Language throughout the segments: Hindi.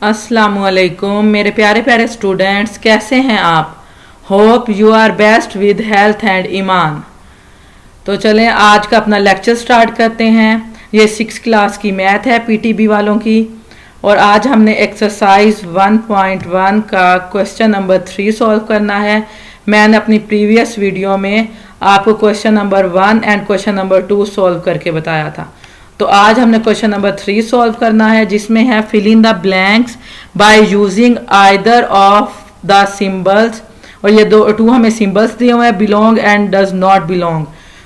अस्सलामुअलैकुम मेरे प्यारे प्यारे स्टूडेंट्स, कैसे हैं आप। Hope you are best with health and ईमान। तो चलें आज का अपना लेक्चर स्टार्ट करते हैं। ये 6 क्लास की मैथ है पीटीबी वालों की, और आज हमने एक्सरसाइज 1.1 का क्वेश्चन नंबर 3 सॉल्व करना है। मैंने अपनी प्रीवियस वीडियो में आपको question number 1 and question number 2 solve करके बताया था। तो आज हमने क्वेश्चन नंबर 3 सॉल्व करना है, जिसमें है fill in the blanks by using either of the symbols. और ये टू हमें सिंबल्स दिए हुए हैं, belong and does not belong.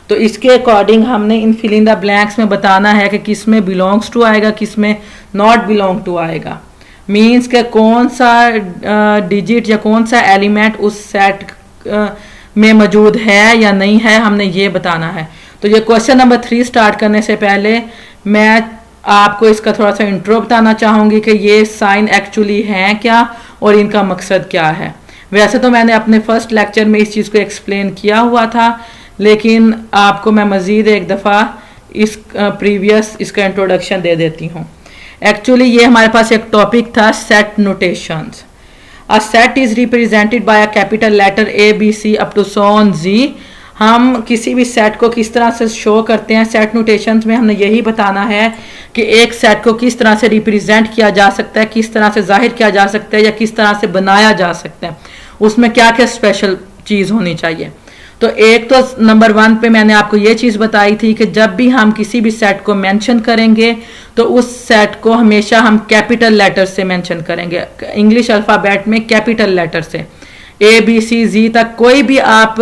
तो इसके अकॉर्डिंग हमने इन फिल इन द ब्लैंक्स में बताना है कि किस में बिलोंग्स टू आएगा, किस में नॉट बिलोंग टू आएगा। मीन्स के कौन सा डिजिट या कौन सा एलिमेंट उस सेट में मौजूद है या नहीं है, हमने ये बताना है। तो ये क्वेश्चन नंबर 3 स्टार्ट करने से पहले मैं आपको इसका थोड़ा सा इंट्रो बताना चाहूँगी कि ये साइन एक्चुअली हैं क्या और इनका मकसद क्या है। वैसे तो मैंने अपने फर्स्ट लेक्चर में इस चीज़ को एक्सप्लेन किया हुआ था, लेकिन आपको मैं मज़ीद एक दफ़ा इस प्रीवियस इसका इंट्रोडक्शन दे देती हूँ। एक्चुअली ये हमारे पास एक टॉपिक था set notations. A set is represented by a capital letter A B C up to so on Z। हम किसी भी सेट को किस तरह से शो करते हैं, सेट नोटेशंस में हमने यही बताना है कि एक सेट को किस तरह से रिप्रेजेंट किया जा सकता है, किस तरह से जाहिर किया जा सकता है या किस तरह से बनाया जा सकता है, उसमें क्या क्या स्पेशल चीज़ होनी चाहिए। तो एक तो नंबर 1 पे मैंने आपको ये चीज़ बताई थी कि जब भी हम किसी भी सेट को मेंशन करेंगे तो उस सेट को हमेशा हम कैपिटल लेटर से मेंशन करेंगे, इंग्लिश अल्फ़ाबेट में कैपिटल लेटर से। ABCZ तक कोई भी आप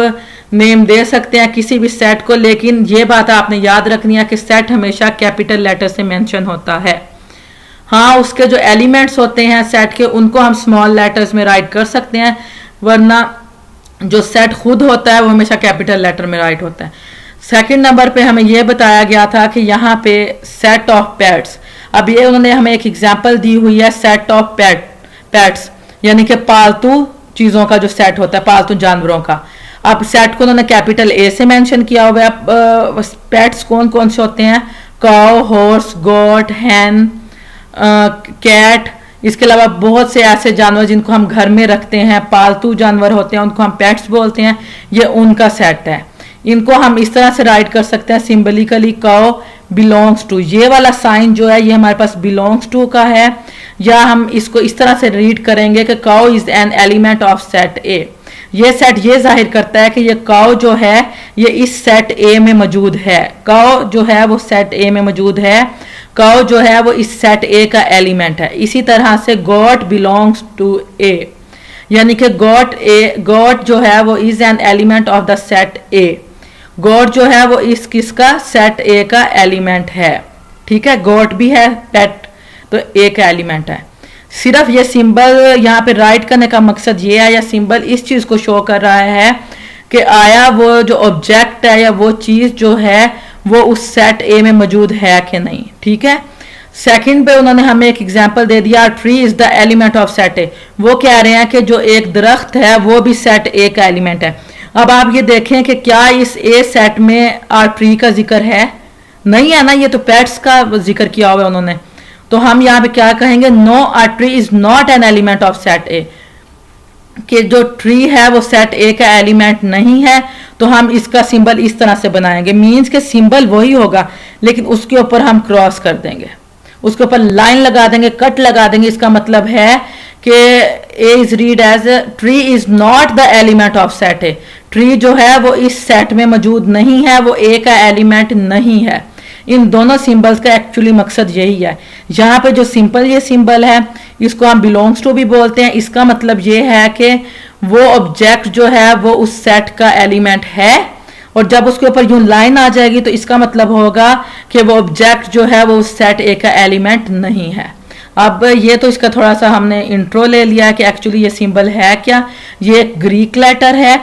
नेम दे सकते हैं किसी भी सेट को, लेकिन ये बात आपने याद रखनी है कि सेट हमेशा कैपिटल लेटर से मेंशन होता है। हाँ, उसके जो एलिमेंट्स होते हैं सेट के, उनको हम स्मॉल लेटर्स में राइट कर सकते हैं, वरना जो सेट खुद होता है वो हमेशा कैपिटल लेटर में राइट होता है। सेकंड नंबर पे हमें ये बताया गया था कि यहाँ पे सेट ऑफ पेट्स, अब ये उन्होंने हमें एक एग्जाम्पल दी हुई है सेट ऑफ पेट्स, यानी कि पालतू चीज़ों का जो सेट होता है, पालतू जानवरों का। अब सेट को उन्होंने कैपिटल A से मेंशन किया हुआ है। पेट्स कौन कौन से होते हैं, काउ, हॉर्स, गोट, हैन, कैट। इसके अलावा बहुत से ऐसे जानवर जिनको हम घर में रखते हैं, पालतू जानवर होते हैं, उनको हम पेट्स बोलते हैं। ये उनका सेट है। इनको हम इस तरह से राइट कर सकते हैं सिंबलिकली, काउ बिलोंग्स टू। ये वाला साइन जो है ये हमारे पास बिलोंग्स टू का है, या हम इसको इस तरह से रीड करेंगे कि cow is an element of set A। ये सेट ये जाहिर करता है कि ये काउ जो है ये इस सेट A में मौजूद है। काउ जो है वो सेट A में मौजूद है, काउ जो है वो इस सेट A का एलिमेंट है। इसी तरह से गोट बिलोंग्स टू A, यानी कि गोट जो है वो is an element of the set A। गोट जो है वो इस किसका, सेट A का एलिमेंट है। ठीक है, गोट भी है, पेट तो A का एलिमेंट है। सिर्फ ये सिंबल यहाँ पे राइट करने का मकसद ये है, या सिंबल इस चीज़ को शो कर रहा है कि आया वो जो ऑब्जेक्ट है या वो चीज़ जो है वो उस सेट A में मौजूद है कि नहीं। ठीक है, सेकंड पे उन्होंने हमें एक एग्जांपल दे दिया, tree is the element of set A। वो कह रहे हैं कि जो एक दरख्त है वो भी सेट A का एलिमेंट है। अब आप ये देखें कि क्या इस A सेट में ट्री का जिक्र है, नहीं है ना, ये तो पेट्स का जिक्र किया हुआ है उन्होंने। तो हम यहाँ पे क्या कहेंगे, no a tree is not an element of set A, कि जो ट्री है वो सेट A का एलिमेंट नहीं है। तो हम इसका सिंबल इस तरह से बनाएंगे, मीन्स के सिंबल वही होगा लेकिन उसके ऊपर हम क्रॉस कर देंगे, उसके ऊपर लाइन लगा देंगे, कट लगा देंगे। इसका मतलब है कि A is read as tree is not the element of set A। Tree जो है वो इस सेट में मौजूद नहीं है, वो A का एलिमेंट नहीं है। इन दोनों सिंबल्स का एक्चुअली मकसद यही है। यहाँ पे जो सिंपल ये सिंबल है इसको हम बिलोंग्स टू भी बोलते हैं। इसका मतलब ये है कि वो ऑब्जेक्ट जो है वो उस सेट का एलिमेंट है, और जब उसके ऊपर यूं लाइन आ जाएगी तो इसका मतलब होगा कि वो ऑब्जेक्ट जो है वो उस सेट A का एलिमेंट नहीं है। अब ये तो इसका थोड़ा सा हमने इंट्रो ले लिया कि एक्चुअली ये सिंबल है क्या। ये एक ग्रीक लेटर है,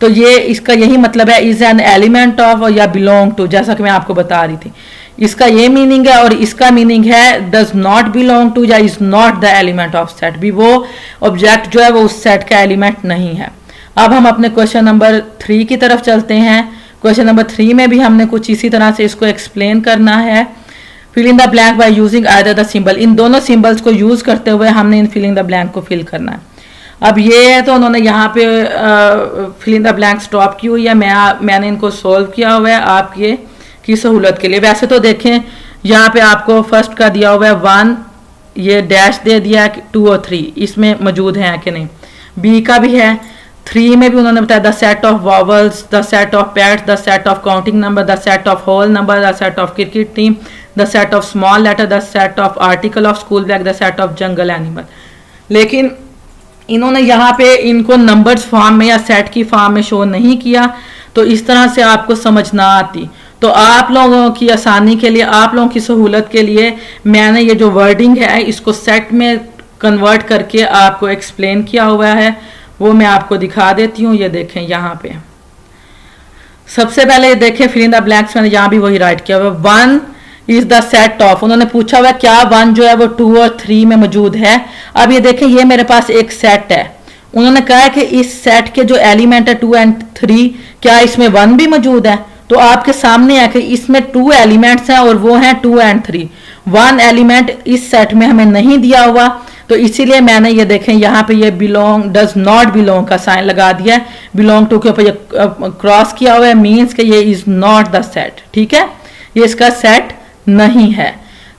तो ये इसका यही मतलब है, इज एन एलिमेंट ऑफ या बिलोंग टू, जैसा कि मैं आपको बता रही थी। इसका ये मीनिंग है, और इसका मीनिंग है डज नॉट बिलोंग टू या is not the element of set, भी वो ऑब्जेक्ट जो है वो उस सेट का एलिमेंट नहीं है। अब हम अपने क्वेश्चन नंबर 3 की तरफ चलते हैं। क्वेश्चन नंबर 3 में भी हमने कुछ इसी तरह से इसको एक्सप्लेन करना है। Fill in the blank by using either the symbol, इन दोनों सिंबल्स को यूज करते हुए हमने इन फिल इन द ब्लैंक को फिल करना है। अब ये है तो उन्होंने यहाँ पे fill in the blank stop की हुई है, मैंने इनको सोल्व किया हुआ है आपके की सहूलत के लिए। वैसे तो देखें यहाँ पे आपको फर्स्ट का दिया हुआ है 1, ये डैश दे दिया है 2 और 3 इसमें मौजूद हैं कि नहीं। बी का भी है, 3 में भी उन्होंने बताया the set of vowels, the set of pets, the set of counting number, the set of whole number, the set of cricket team, the set of small letter, the set of article of school bag, the set of jungle animal. लेकिन इन्होंने यहाँ पे इनको नंबर्स फॉर्म में या सेट की फॉर्म में शो नहीं किया, तो इस तरह से आपको समझ ना आती। तो आप लोगों की आसानी के लिए, आप लोगों की सहूलत के लिए मैंने ये जो वर्डिंग है इसको सेट में कन्वर्ट करके आपको एक्सप्लेन किया हुआ है, वो मैं आपको दिखा देती हूँ। ये देखें यहाँ पे सबसे पहले देखें फिल इन द ब्लैंक्स, मैंने यहाँ भी वही राइट किया हुआ। 1 इज द सेट ऑफ, उन्होंने पूछा हुआ क्या 1 जो है वो 2 और 3 में मौजूद है। अब ये देखें ये मेरे पास एक सेट है, उन्होंने कहा है कि इस सेट के जो एलिमेंट है 2 और 3 क्या इसमें 1 भी मौजूद है। तो आपके सामने है कि इसमें 2 एलिमेंट्स हैं और वो हैं 2 और 3। 1 एलिमेंट इस सेट में हमें नहीं दिया हुआ, तो इसीलिए मैंने ये देखें यहाँ पे ये बिलोंग डज नॉट बिलोंग का साइन लगा दिया है। बिलोंग टू के ऊपर ये क्रॉस किया हुआ है, मीन्स कि ये इज नॉट द सेट। ठीक है, ये इसका सेट नहीं है।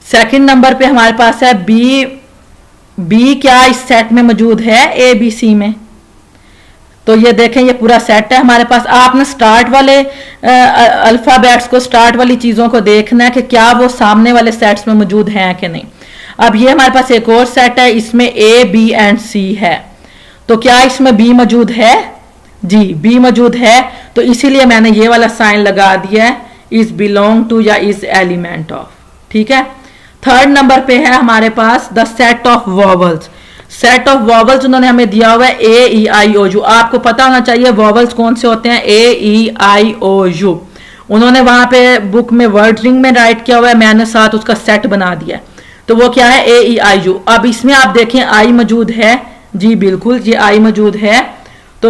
सेकंड नंबर पे हमारे पास है बी क्या इस सेट में मौजूद है ए बी सी में। तो ये देखें ये पूरा सेट है हमारे पास। आपने स्टार्ट वाले अल्फाबेट्स को, स्टार्ट वाली चीजों को देखना है कि क्या वो सामने वाले सेट्स में मौजूद हैं कि नहीं। अब ये हमारे पास एक और सेट है, इसमें ए बी एंड सी है, तो क्या इसमें बी मौजूद है? जी बी मौजूद है, तो इसीलिए मैंने ये वाला साइन लगा दिया है, इज बिलोंग टू या इज एलिमेंट ऑफ। ठीक है, थर्ड नंबर पे है हमारे पास the set of vowels. Set of vowels उन्होंने हमें दिया हुआ है ए ई आई ओ यू। आपको पता होना चाहिए वॉवल्स कौन से होते हैं, ए ई आई ओ यू। उन्होंने वहां पे बुक में वर्ड रिंग में राइट किया हुआ है, मैंने साथ उसका सेट बना दिया है। तो वो क्या है, ए ई आई यू। अब इसमें आप देखें आई मौजूद है, जी बिल्कुल ये आई मौजूद है। तो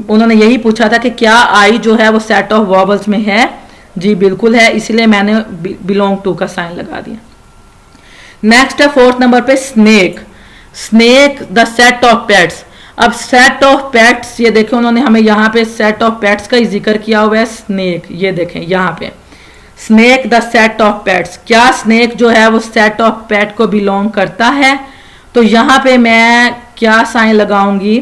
उन्होंने यही पूछा था कि क्या आई जो है वो सेट ऑफ वॉवल्स में है, जी बिल्कुल है, इसलिए मैंने बिलोंग टू का साइन लगा दिया। नेक्स्ट है फोर्थ नंबर पे snake. Snake the set of pets. अब सेट ऑफ पेट्स ये देखें उन्होंने हमें यहाँ पे सेट ऑफ पेट्स का ही जिक्र किया हुआ है। स्नेक ये देखें यहाँ पे snake the set of pets, क्या स्नेक जो है वो सेट ऑफ पेट को बिलोंग करता है? तो यहाँ पे मैं क्या साइन लगाऊंगी,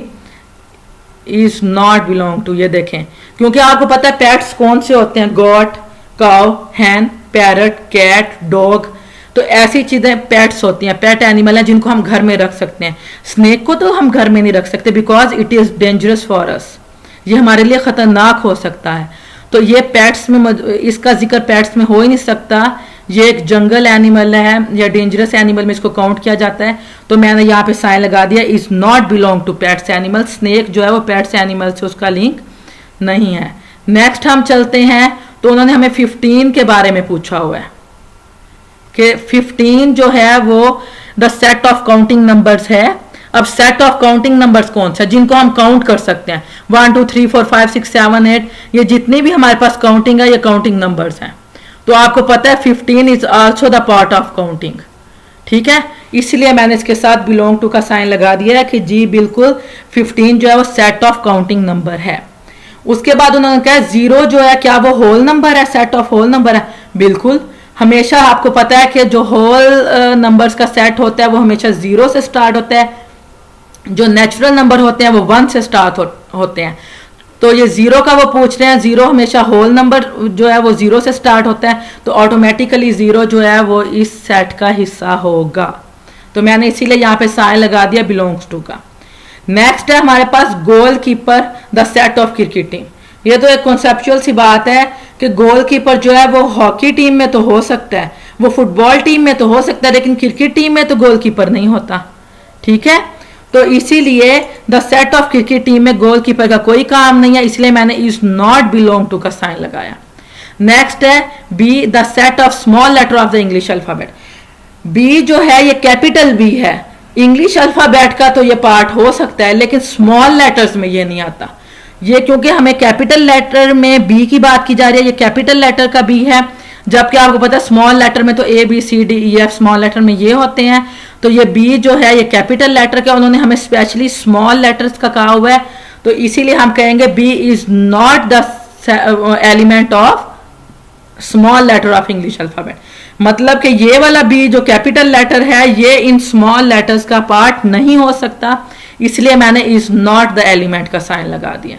इज नॉट बिलोंग टू। ये देखें क्योंकि आपको पता है पेट्स कौन से होते हैं, गॉट, काउ, हैन, पैरट, कैट, डॉग। तो ऐसी चीजें पेट्स होती हैं, पेट एनिमल हैं जिनको हम घर में रख सकते हैं। स्नेक को तो हम घर में नहीं रख सकते because it is dangerous for us, ये हमारे लिए खतरनाक हो सकता है। तो ये पेट्स में, इसका जिक्र पेट्स में हो ही नहीं सकता, ये एक जंगल एनिमल है या डेंजरस एनिमल में इसको काउंट किया जाता है। तो मैंने यहाँ पे साइन लगा दिया, is not belong to pets animal. Snake जो है वो पेट्स एनिमल से उसका लिंक नहीं है। नेक्स्ट हम चलते हैं, तो उन्होंने हमें 15 के बारे में पूछा हुआ है कि 15 जो है वो the set of counting numbers है। अब सेट ऑफ काउंटिंग नंबर्स कौन सा, जिनको हम काउंट कर सकते हैं, 1 2 3 4 5 6 7 8, ये जितनी भी हमारे पास काउंटिंग है ये काउंटिंग नंबर्स हैं। तो आपको पता है 15 is also the part of counting. ठीक है, इसलिए मैंने इसके साथ बिलोंग टू का साइन लगा दिया है कि जी बिल्कुल 15 जो है वो सेट ऑफ काउंटिंग नंबर है। उसके बाद उन्होंने कहा 0 जो है क्या वो होल नंबर है, सेट ऑफ होल नंबर है? बिल्कुल, हमेशा आपको पता है कि जो होल नंबर्स का सेट होता है वो हमेशा 0 से स्टार्ट होता है, जो नेचुरल नंबर होते हैं वो 1 से स्टार्ट होते हैं। तो ये 0 का वो पूछ रहे हैं, 0 हमेशा होल नंबर जो है वो 0 से स्टार्ट होता है, तो ऑटोमेटिकली 0 जो है वो इस सेट का हिस्सा होगा। तो मैंने इसीलिए यहाँ पे साइन लगा दिया बिलोंग्स टू का। नेक्स्ट है हमारे पास goalkeeper the set of cricket team. ये तो एक कॉन्सेप्चुअल सी बात है कि गोलकीपर जो है वो हॉकी टीम में तो हो सकता है, वो फुटबॉल टीम में तो हो सकता है, लेकिन क्रिकेट टीम में तो गोलकीपर नहीं होता। ठीक है, तो इसीलिए the set of cricket team में गोलकीपर का कोई काम नहीं है, इसलिए मैंने इज नॉट बिलोंग टू का साइन लगाया। नेक्स्ट है B the set of small letter of the English alphabet. B जो है ये कैपिटल बी है, इंग्लिश अल्फाबेट का तो ये पार्ट हो सकता है लेकिन स्मॉल लेटर्स में ये नहीं आता। ये क्योंकि हमें कैपिटल लेटर में बी की बात की जा रही है, ये कैपिटल लेटर का बी है, जबकि आपको पता है स्मॉल लेटर में तो A B C D E F small letter में ये होते हैं, तो ये बी जो है ये कैपिटल लेटर का, उन्होंने हमें स्पेशली स्मॉल लेटर्स का कहा हुआ है, तो इसीलिए हम कहेंगे B is not the element of small letter of English alphabet. मतलब कि ये वाला बी जो कैपिटल लेटर है ये इन स्मॉल लेटर्स का पार्ट नहीं हो सकता, इसलिए मैंने इज नॉट द एलिमेंट का साइन लगा दिया।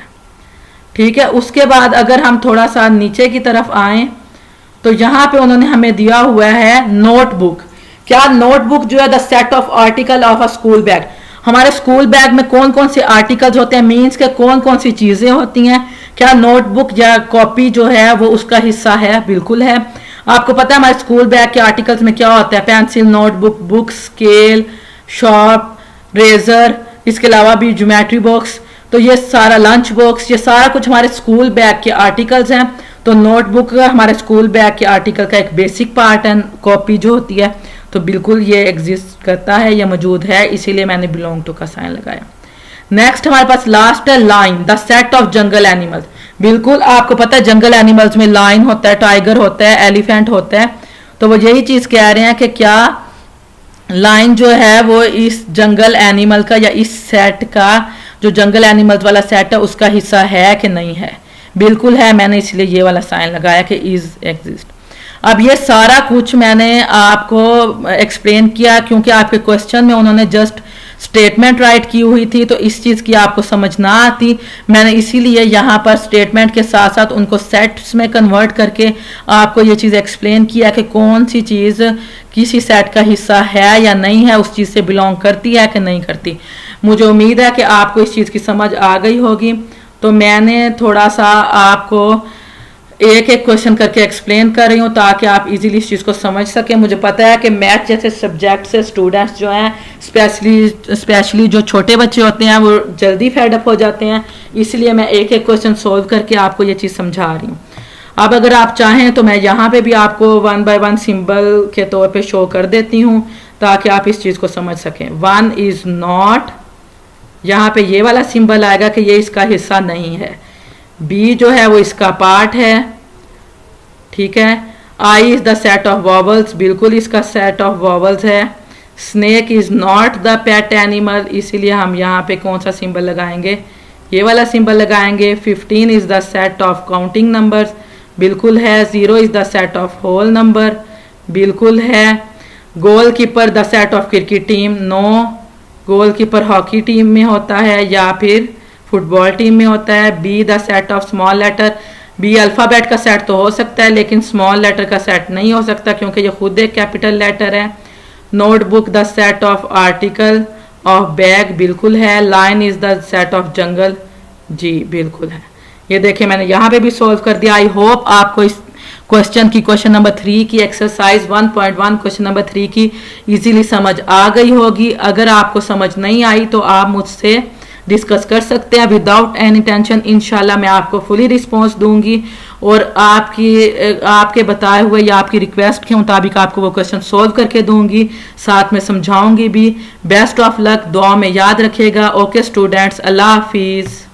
ठीक है, उसके बाद अगर हम थोड़ा सा नीचे की तरफ आए तो यहां पे उन्होंने हमें दिया हुआ है नोटबुक। क्या नोटबुक जो है the set of article of a school bag. हमारे स्कूल बैग में कौन कौन से आर्टिकल्स होते हैं, मीन्स के कौन कौन सी चीजें होती हैं, क्या नोटबुक या कॉपी जो है वो उसका हिस्सा है? बिल्कुल है। आपको पता है हमारे स्कूल बैग के आर्टिकल्स में क्या होता है, pencil, notebook, book, scale, sharp, eraser, इसके अलावा भी ज्योमेट्री बॉक्स, तो ये सारा लंच बॉक्स, ये सारा कुछ हमारे स्कूल बैग के आर्टिकल्स हैं। तो नोटबुक हमारे स्कूल बैग के आर्टिकल का एक बेसिक पार्ट है, कॉपी जो होती है, तो बिल्कुल ये एग्जिस्ट करता है, ये मौजूद है, इसीलिए मैंने बिलोंग टू का साइन लगाया। नेक्स्ट हमारे पास लास्ट है line, the set of jungle animals. बिल्कुल आपको पता है जंगल एनिमल्स में लाइन होता है, टाइगर होता है, एलिफेंट होता है, तो वो यही चीज कह रहे हैं कि क्या लाइन जो है वो इस जंगल एनिमल का या इस सेट का, जो जंगल एनिमल्स वाला सेट है उसका हिस्सा है कि नहीं है? बिल्कुल है, मैंने इसलिए ये वाला साइन लगाया कि इज एग्जिस्ट। अब ये सारा कुछ मैंने आपको एक्सप्लेन किया क्योंकि आपके क्वेश्चन में उन्होंने जस्ट स्टेटमेंट राइट की हुई थी, तो इस चीज की आपको समझ ना आती, मैंने इसीलिए यहाँ पर स्टेटमेंट के साथ साथ उनको सेट्स में कन्वर्ट करके आपको ये चीज एक्सप्लेन किया कि कौन सी चीज किसी सेट का हिस्सा है या नहीं है, उस चीज से बिलोंग करती है कि नहीं करती। मुझे उम्मीद है कि आपको इस चीज की समझ आ गई होगी। तो मैंने थोड़ा सा आपको एक एक क्वेश्चन करके एक्सप्लेन कर रही हूँ ताकि आप इजीली इस चीज़ को समझ सकें। मुझे पता है कि मैथ जैसे सब्जेक्ट से स्टूडेंट्स जो हैं स्पेशली जो छोटे बच्चे होते हैं वो जल्दी फेडअप हो जाते हैं, इसलिए मैं एक एक क्वेश्चन सोल्व करके आपको ये चीज़ समझा रही हूँ। अब अगर आप चाहें तो मैं यहाँ पे भी आपको 1 by 1 सिंबल के तौर पे शो कर देती हूँ ताकि आप इस चीज़ को समझ सकें। 1 इज़ नॉट, यहाँ पे ये वाला सिंबल आएगा कि ये इसका हिस्सा नहीं है। बी जो है वो इसका पार्ट है, ठीक है। I is the set of vowels, बिल्कुल इसका सेट ऑफ वॉवल्स है। Snake is not the pet animal, इसीलिए हम यहाँ पे कौन सा सिंबल लगाएंगे, ये वाला सिंबल लगाएंगे। 15 is the set of counting numbers, बिल्कुल है। 0 is the set of whole number, बिल्कुल है। Goalkeeper the set of cricket team, no, goalkeeper hockey team में होता है या फिर फुटबॉल टीम में होता है। B the set of small letter, B alphabet का सेट तो हो सकता है लेकिन स्मॉल लेटर का सेट नहीं हो सकता क्योंकि ये खुद एक कैपिटल लेटर है। Notebook the set of article of bag, बिल्कुल है। Line is the set of jungle, जी बिल्कुल है। ये देखिए मैंने यहाँ पे भी सॉल्व कर दिया। आई होप आपको इस क्वेश्चन की क्वेश्चन नंबर 3 की एक्सरसाइज 1.1 क्वेश्चन नंबर 3 की इजीली समझ आ गई होगी। अगर आपको समझ नहीं आई तो आप मुझसे डिस्कस कर सकते हैं विदाउट एनी टेंशन। इंशाल्लाह मैं आपको फुली रिस्पॉन्स दूंगी और आपके बताए हुए या आपकी रिक्वेस्ट के मुताबिक आपको वो क्वेश्चन सॉल्व करके दूंगी, साथ में समझाऊंगी भी। बेस्ट ऑफ लक, दुआ में याद रखिएगा। ओके स्टूडेंट्स, अल्लाह हाफिज़।